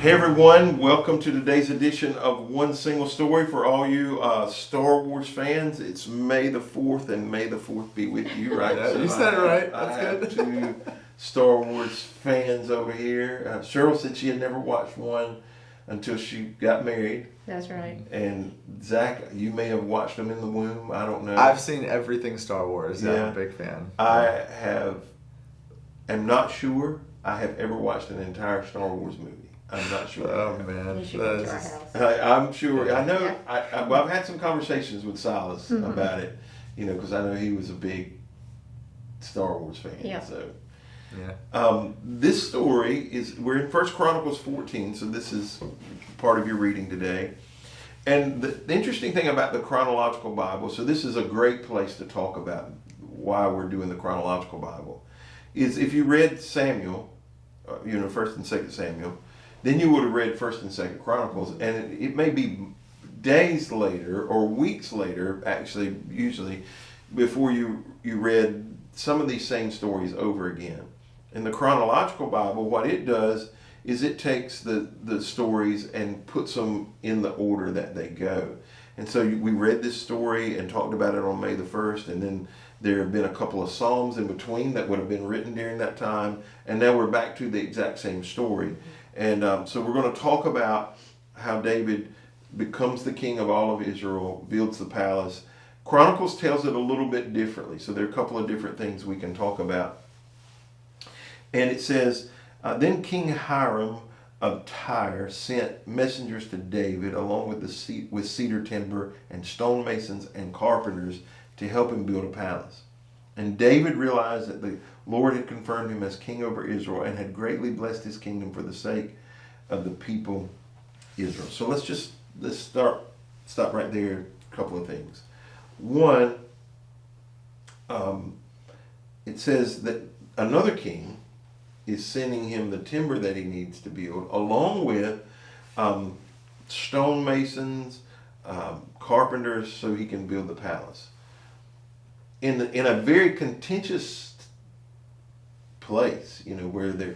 Hey everyone, welcome to today's edition of One Single Story. For all you Star Wars fans, it's May the 4th, and May the 4th be with you, right? Yeah, so you said it right. That's good. I have two Star Wars fans over here. Sheryl said she had never watched one until she got married. That's right. And Zack, you may have watched them in the womb. I don't know. I've seen everything Star Wars. Yeah, I'm a big fan. am not sure I have ever watched an entire Star Wars movie. I'm not sure. Oh man, You should come to our house. I'm sure. I know. Yeah. I've had some conversations with Silas about it, because I know he was a big Star Wars fan. Yeah. So, yeah. This story we're in 1 Chronicles 14, so this is part of your reading today. And the interesting thing about the chronological Bible, so this is a great place to talk about why we're doing the chronological Bible, is if you read Samuel, 1st and 2nd Samuel, then you would have read 1st and 2nd Chronicles, and it may be days later or weeks later, actually, usually, before you read some of these same stories over again. In the chronological Bible, what it does is it takes the stories and puts them in the order that they go. And so we read this story and talked about it on May the 1st, and then there have been a couple of Psalms in between that would have been written during that time, and now we're back to the exact same story. And so we're going to talk about how David becomes the king of all of Israel, builds the palace. Chronicles tells it a little bit differently, so there are a couple of different things we can talk about. And it says, then King Hirem of Tyre sent messengers to David along with cedar timber and stonemasons and carpenters to help him build a palace. And David realized that the Lord had confirmed him as king over Israel and had greatly blessed his kingdom for the sake of the people Israel. So let's stop right there. A couple of things. One, it says that another king is sending him the timber that he needs to build, along with stonemasons, carpenters, so he can build the palace. In a very contentious place, where they're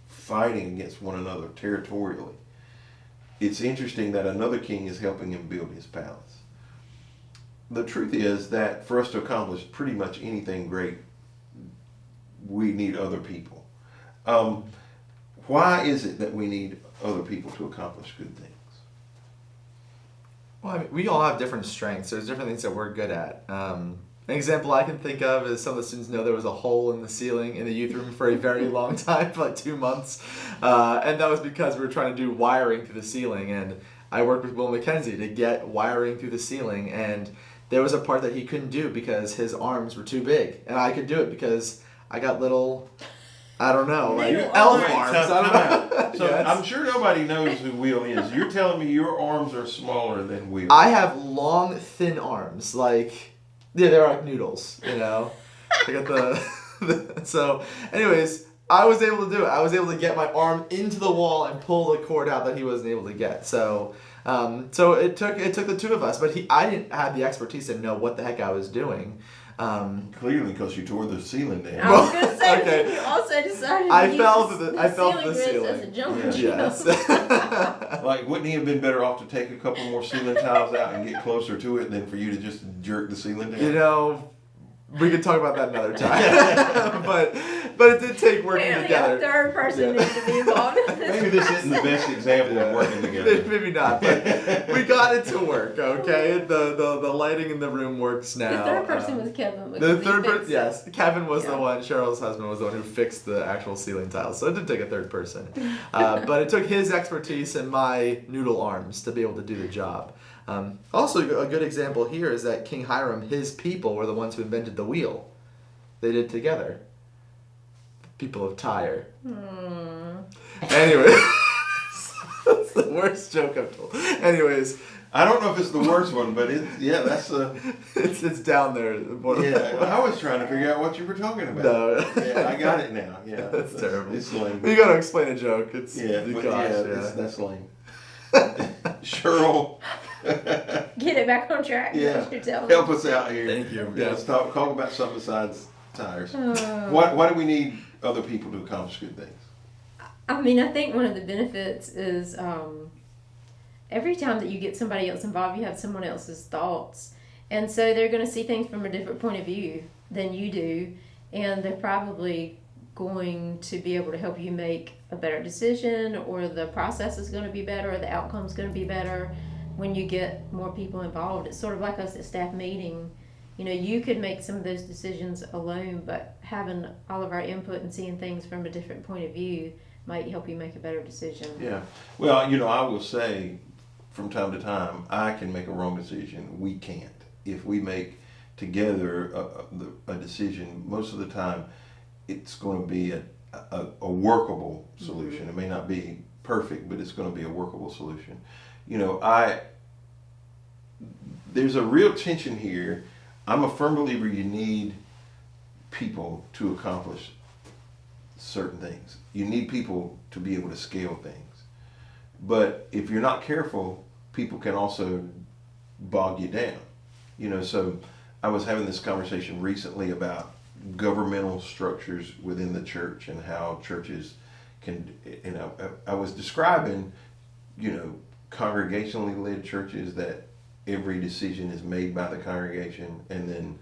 fighting against one another territorially, it's interesting that another king is helping him build his palace. The truth is that for us to accomplish pretty much anything great, we need other people. Why is it that we need other people to accomplish good things? Well, I mean, we all have different strengths. There's different things that we're good at. An example I can think of is some of the students know there was a hole in the ceiling in the youth room for a very long time, for like 2 months. And that was because we were trying to do wiring through the ceiling. And I worked with Will McKenzie to get wiring through the ceiling. And there was a part that he couldn't do because his arms were too big. And I could do it because I got little, I don't know, like elf arms. I don't know. So Yes. I'm sure nobody knows who Will is. You're telling me your arms are smaller than Will. I have long, thin arms. They're like noodles, I got so, anyways, I was able to do it. I was able to get my arm into the wall and pull the cord out that he wasn't able to get. So it took the two of us, but I didn't have the expertise to know what the heck I was doing. Clearly, because you tore the ceiling down. I was going to say, Okay. you also decided to I use fell the to the ceiling ceiling. grids as a jump. Yes. Like, wouldn't he have been better off to take a couple more ceiling tiles out and get closer to it than for you to just jerk the ceiling down? We could talk about that another time. but it did take working Apparently together. a third person needed to be involved in this. Maybe this isn't the best example of working together. Maybe not, but we got it to work, okay? The lighting in the room works now. The third person was Kevin. The third person, person, yes. Kevin was the Yeah. one, Cheryl's husband was the one who fixed the actual ceiling tiles. So it did take a third person. But it took his expertise and my noodle arms to be able to do the job. Also, a good example here is that King Hirem, his people were the ones who invented the wheel. They did together. People of Tyre. Anyway, that's the worst joke I've told. Anyways, I don't know if it's the worst one, but that's a... it's down there. Yeah, I was trying to figure out what you were talking about. No. Yeah, I got it now. Yeah, That's terrible. It's lame. You gotta explain a joke. It's That's lame. Sheryl, Get it back on track. yeah, That's what you're telling help me. us out here. Thank you. Yeah, Yeah. let's talk about something besides tires. Why do we need other people to accomplish good things? I mean, I think one of the benefits is every time that you get somebody else involved, you have someone else's thoughts. And so they're going to see things from a different point of view than you do. And they're probably going to be able to help you make a better decision, or the process is going to be better, or the outcome's going to be better when you get more people involved. It's sort of like us at staff meeting. You know, you could make some of those decisions alone, but having all of our input and seeing things from a different point of view might help you make a better decision. Yeah. Well, you know, I will say from time to time, I can make a wrong decision. We can't. If we make together a decision, most of the time it's going to be a workable solution. It may not be perfect, but it's going to be a workable solution. You know, there's a real tension here. I'm a firm believer you need people to accomplish certain things. You need people to be able to scale things. But if you're not careful, people can also bog you down. You know, so I was having this conversation recently about governmental structures within the church and how churches can, you know, I was describing, you know, congregationally led churches that every decision is made by the congregation, and then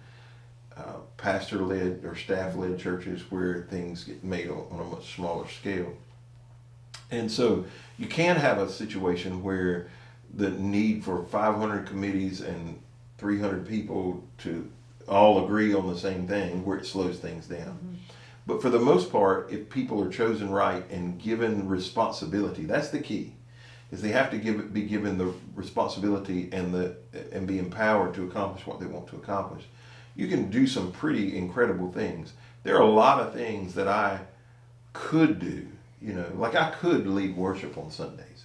pastor-led or staff-led churches where things get made on a much smaller scale. And so you can have a situation where the need for 500 committees and 300 people to all agree on the same thing, where it slows things down. Mm-hmm. But for the most part, if people are chosen right and given responsibility, that's the key, is they have to be given the responsibility and be empowered to accomplish what they want to accomplish. You can do some pretty incredible things. There are a lot of things that I could do, you know, like I could lead worship on Sundays.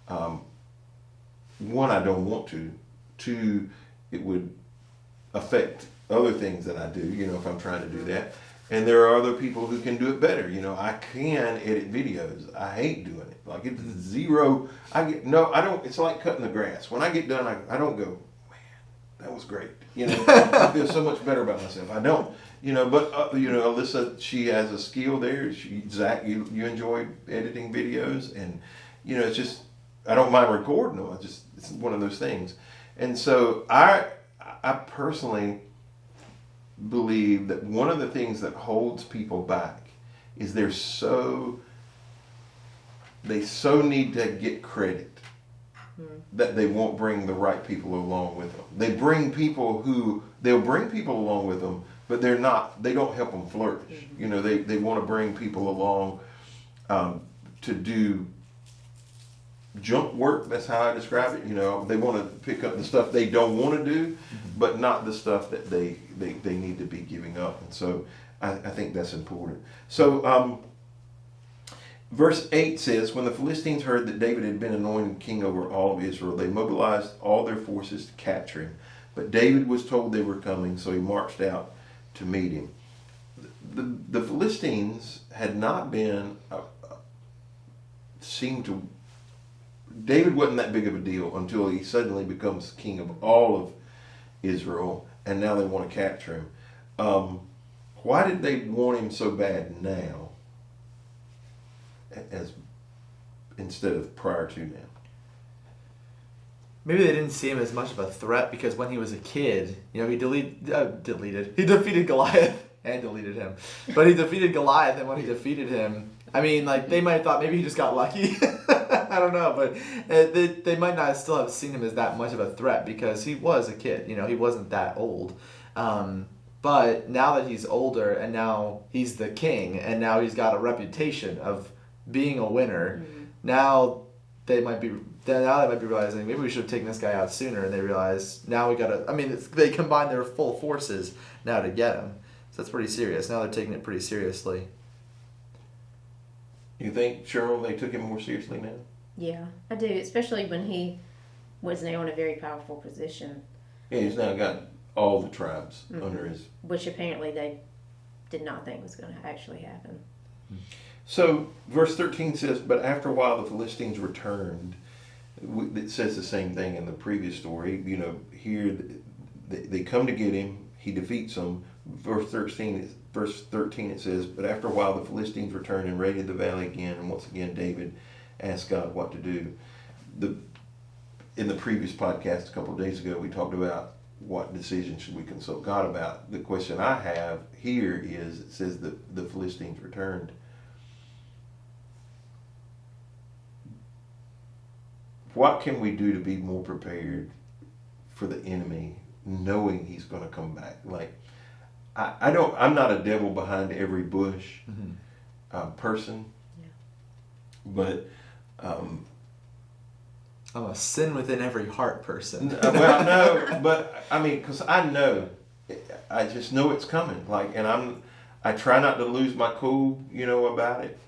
One, I don't want to. Two, it would affect other things that I do, you know, if I'm trying to do that. And there are other people who can do it better. You know, I can edit videos. I hate doing it. Like, it's zero. I don't. It's like cutting the grass. When I get done, I don't go, man, that was great. You know, I feel so much better about myself. I don't. You know, but, you know, Alyssa, she has a skill there. Zack, you enjoy editing videos. And, you know, it's just, I don't mind recording them. It's one of those things. And so I personally believe that one of the things that holds people back is they so need to get credit that they won't bring the right people along with them. They'll bring people along with them, but they don't help them flourish. You know, they want to bring people along to do junk work. That's how I describe it. You know, they want to pick up the stuff they don't want to do, but not the stuff that they need to be giving up. And so I think that's important. So verse 8 says, when the Philistines heard that David had been anointed king over all of Israel, they mobilized all their forces to capture him. But David was told they were coming, so he marched out to meet him. The Philistines had not been David wasn't that big of a deal until he suddenly becomes king of all of Israel, and now they want to capture him. Why did they want him so bad now, as instead of prior to now? Maybe they didn't see him as much of a threat because when he was a kid, you know, he defeated Goliath and deleted him. But he defeated Goliath, and when he defeated him, I mean, like, they might have thought maybe he just got lucky. I don't know, but they might not still have seen him as that much of a threat because he was a kid. You know, he wasn't that old. But now that he's older and now he's the king and now he's got a reputation of being a winner, now they might be realizing maybe we should have taken this guy out sooner, and they realize now we gotta. I mean, they combine their full forces now to get him. So that's pretty serious. Now they're taking it pretty seriously. You think, Sheryl, they took him more seriously now? Yeah, I do, especially when he was now in a very powerful position. Yeah, he's now got all the tribes under his... Which apparently they did not think was going to actually happen. So, verse 13 says, but after a while the Philistines returned. It says the same thing in the previous story. You know, here they come to get him. he defeats them. Verse 13 it says, but after a while the Philistines returned and raided the valley again, and once again David asked God what to do. In the previous podcast a couple of days ago, we talked about what decision should we consult God about. The question I have here is, it says that the Philistines returned. What can we do to be more prepared for the enemy, knowing he's going to come back? Like, I'm not a devil behind every bush person, but I'm a sin within every heart person. well, no, but I mean, because I just know it's coming. Like, and I try not to lose my cool, about it,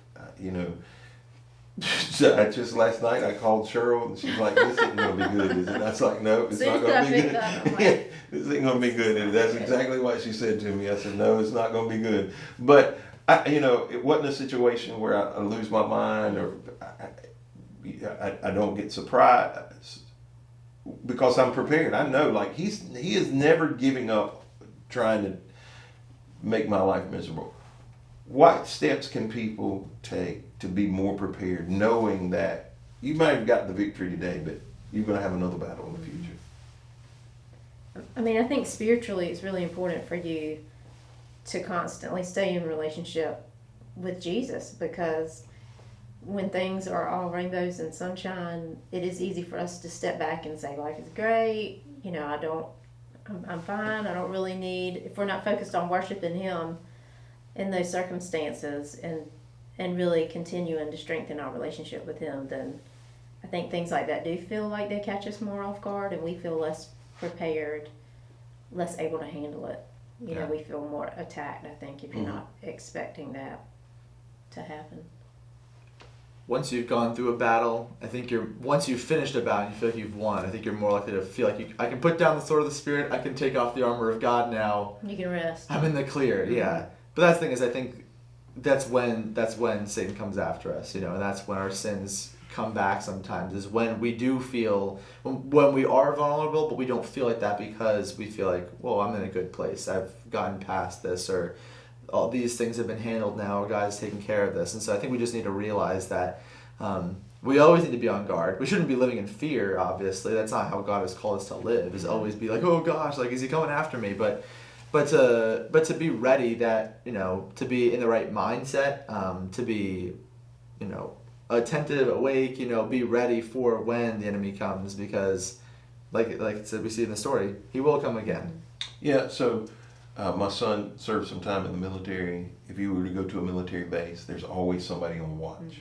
So just last night I called Sheryl and she's like, "This isn't going to be good, is it?" I was like, "No, it's not going to be good. This ain't going to be good." And that's exactly what she said to me. I said, "No, it's not going to be good." But it wasn't a situation where I lose my mind or I don't get surprised because I'm prepared. I know, like he is never giving up trying to make my life miserable. What steps can people take to be more prepared, knowing that you might have got the victory today, but you're going to have another battle in the future? I mean, I think spiritually it's really important for you to constantly stay in relationship with Jesus, because when things are all rainbows and sunshine, it is easy for us to step back and say, life is great, I'm fine, I don't really need, if we're not focused on worshiping Him in those circumstances and really continuing to strengthen our relationship with Him, then I think things like that do feel like they catch us more off guard, and we feel less prepared, less able to handle it. We feel more attacked, I think, if you're not expecting that to happen. Once you've gone through a battle, I think once you've finished a battle, you feel like you've won. I think you're more likely to feel like I can put down the sword of the Spirit, I can take off the armor of God now. You can rest. I'm in the clear, yeah. But that's the thing is, I think that's when Satan comes after us, and that's when our sins come back sometimes, is when we do feel, when we are vulnerable, but we don't feel like that because we feel like, well, I'm in a good place. I've gotten past this, or all these things have been handled now, or God's taken care of this. And so I think we just need to realize that we always need to be on guard. We shouldn't be living in fear, obviously. That's not how God has called us to live, is always be like, oh gosh, like, is he coming after me? But to be ready, that, to be in the right mindset, to be, attentive, awake, be ready for when the enemy comes, because like I said, we see in the story, he will come again. Yeah, so my son served some time in the military. If you were to go to a military base, there's always somebody on watch.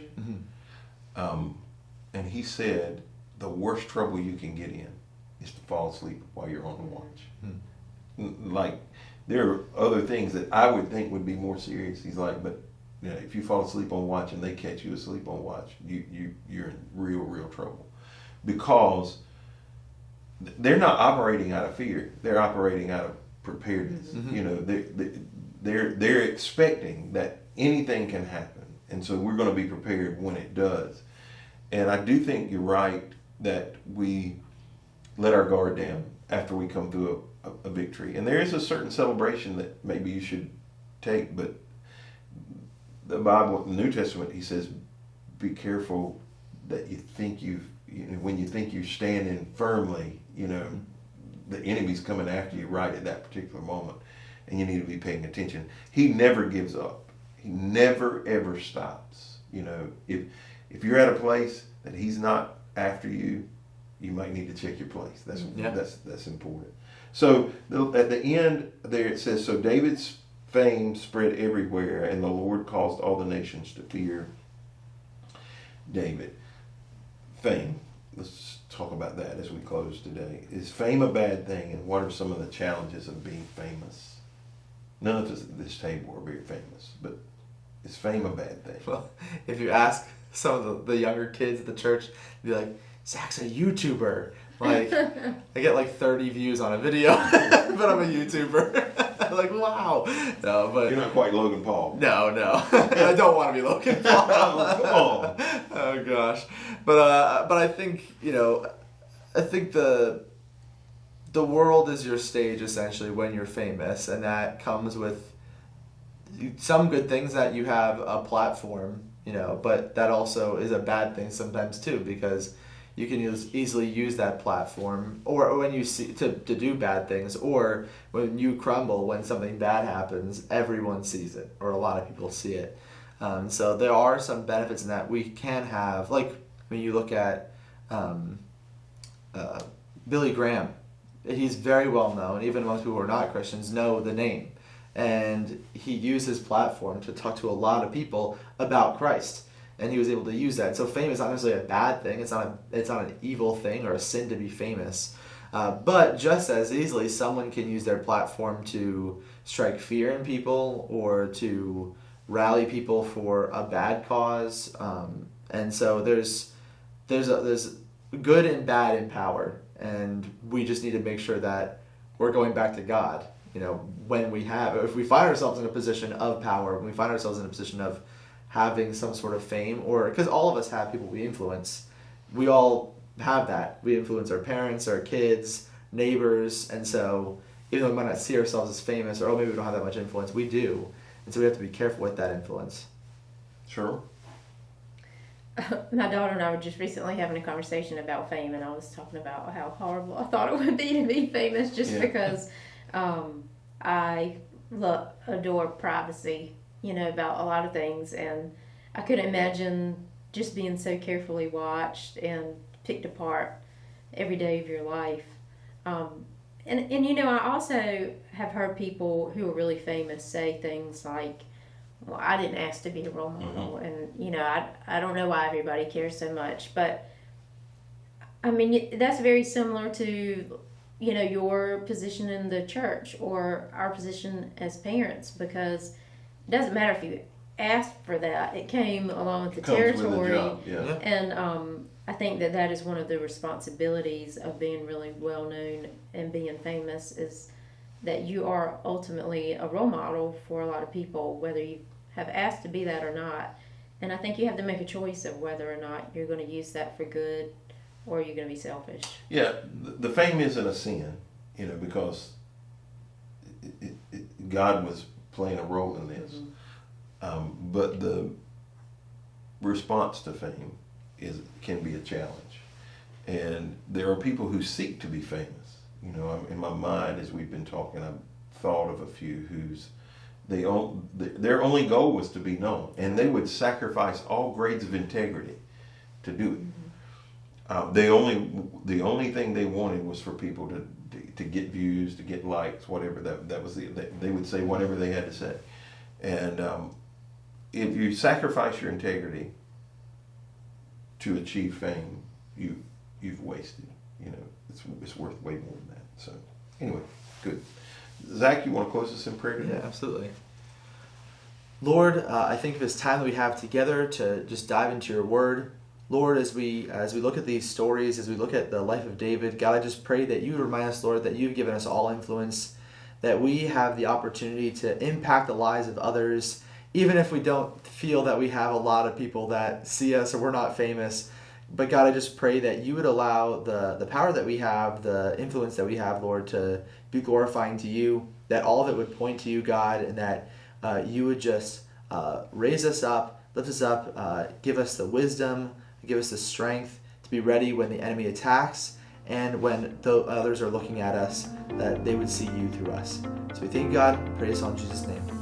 And he said the worst trouble you can get in is to fall asleep while you're on the watch. Like, there are other things that I would think would be more serious. He's like, but if you fall asleep on watch and they catch you asleep on watch, you're in real trouble, because they're not operating out of fear. They're operating out of preparedness. They're expecting that anything can happen, and so we're going to be prepared when it does. And I do think you're right that we let our guard down after we come through a victory, and there is a certain celebration that maybe you should take. But the Bible, the New Testament, he says, be careful that you think when you think you're standing firmly, the enemy's coming after you right at that particular moment, and you need to be paying attention. He never gives up. He never ever stops. If you're at a place that he's not after you, you might need to check your place. That's important. So at the end there it says, so David's fame spread everywhere, and the Lord caused all the nations to fear David. Fame. Let's talk about that as we close today. Is fame a bad thing, and what are some of the challenges of being famous? None of us at this table are very famous, but is fame a bad thing? Well, if you ask some of the younger kids at the church, they'd be like, Zach's a YouTuber. Like, I get like 30 views on a video, but I'm a YouTuber. Like, wow. No, but you're not quite Logan Paul. No. I don't want to be Logan Paul. Come on. Oh gosh. But I think, I think the the world is your stage essentially when you're famous, and that comes with some good things, that you have a platform, but that also is a bad thing sometimes too, because you can easily use that platform, or when you see to do bad things, or when you crumble, when something bad happens, everyone sees it, or a lot of people see it. So there are some benefits in that we can have, like when you look at Billy Graham. He's very well known, even amongst people who are not Christians know the name. And he used his platform to talk to a lot of people about Christ. And he was able to use that. So fame is not necessarily a bad thing. It's not an evil thing or a sin to be famous. But just as easily, someone can use their platform to strike fear in people, or to rally people for a bad cause. And so there's good and bad in power. And we just need to make sure that we're going back to God. If we find ourselves in a position of power, when we find ourselves in a position of having some sort of fame, or because all of us have people we influence, we all have that. We influence our parents, our kids, neighbors, and so even though we might not see ourselves as famous, or maybe we don't have that much influence, we do, and so we have to be careful with that influence. Sure. My daughter and I were just recently having a conversation about fame, and I was talking about how horrible I thought it would be to be famous, just because I adore privacy, about a lot of things, and I couldn't imagine just being so carefully watched and picked apart every day of your life. And I also have heard people who are really famous say things like, well, I didn't ask to be a role model, and I don't know why everybody cares so much, but I mean that's very similar to your position in the church or our position as parents, because it doesn't matter if you asked for that; it came along with the territory. With the job, yeah. And I think that is one of the responsibilities of being really well known and being famous, is that you are ultimately a role model for a lot of people, whether you have asked to be that or not. And I think you have to make a choice of whether or not you're going to use that for good, or you're going to be selfish. Yeah, the fame isn't a sin, because God was playing a role in this. Mm-hmm. But the response to fame can be a challenge. And there are people who seek to be famous. In my mind, as we've been talking, I've thought of a few their only goal was to be known, and they would sacrifice all grades of integrity to do it. Mm-hmm. The only thing they wanted was for people to get views, to get likes, whatever that was. They would say whatever they had to say, and if you sacrifice your integrity to achieve fame, you've wasted. It's worth way more than that. So anyway, good. Zach, you want to close us in prayer today? Yeah, absolutely. Lord, I think of this time that we have together to just dive into your word. Lord, as we look at these stories, as we look at the life of David, God, I just pray that you remind us, Lord, that you've given us all influence, that we have the opportunity to impact the lives of others, even if we don't feel that we have a lot of people that see us or we're not famous. But God, I just pray that you would allow the power that we have, the influence that we have, Lord, to be glorifying to you, that all of it would point to you, God, and that you would just raise us up, lift us up, give us the wisdom, give us the strength to be ready when the enemy attacks, and when the others are looking at us, that they would see you through us. So we thank God, praise on Jesus' name.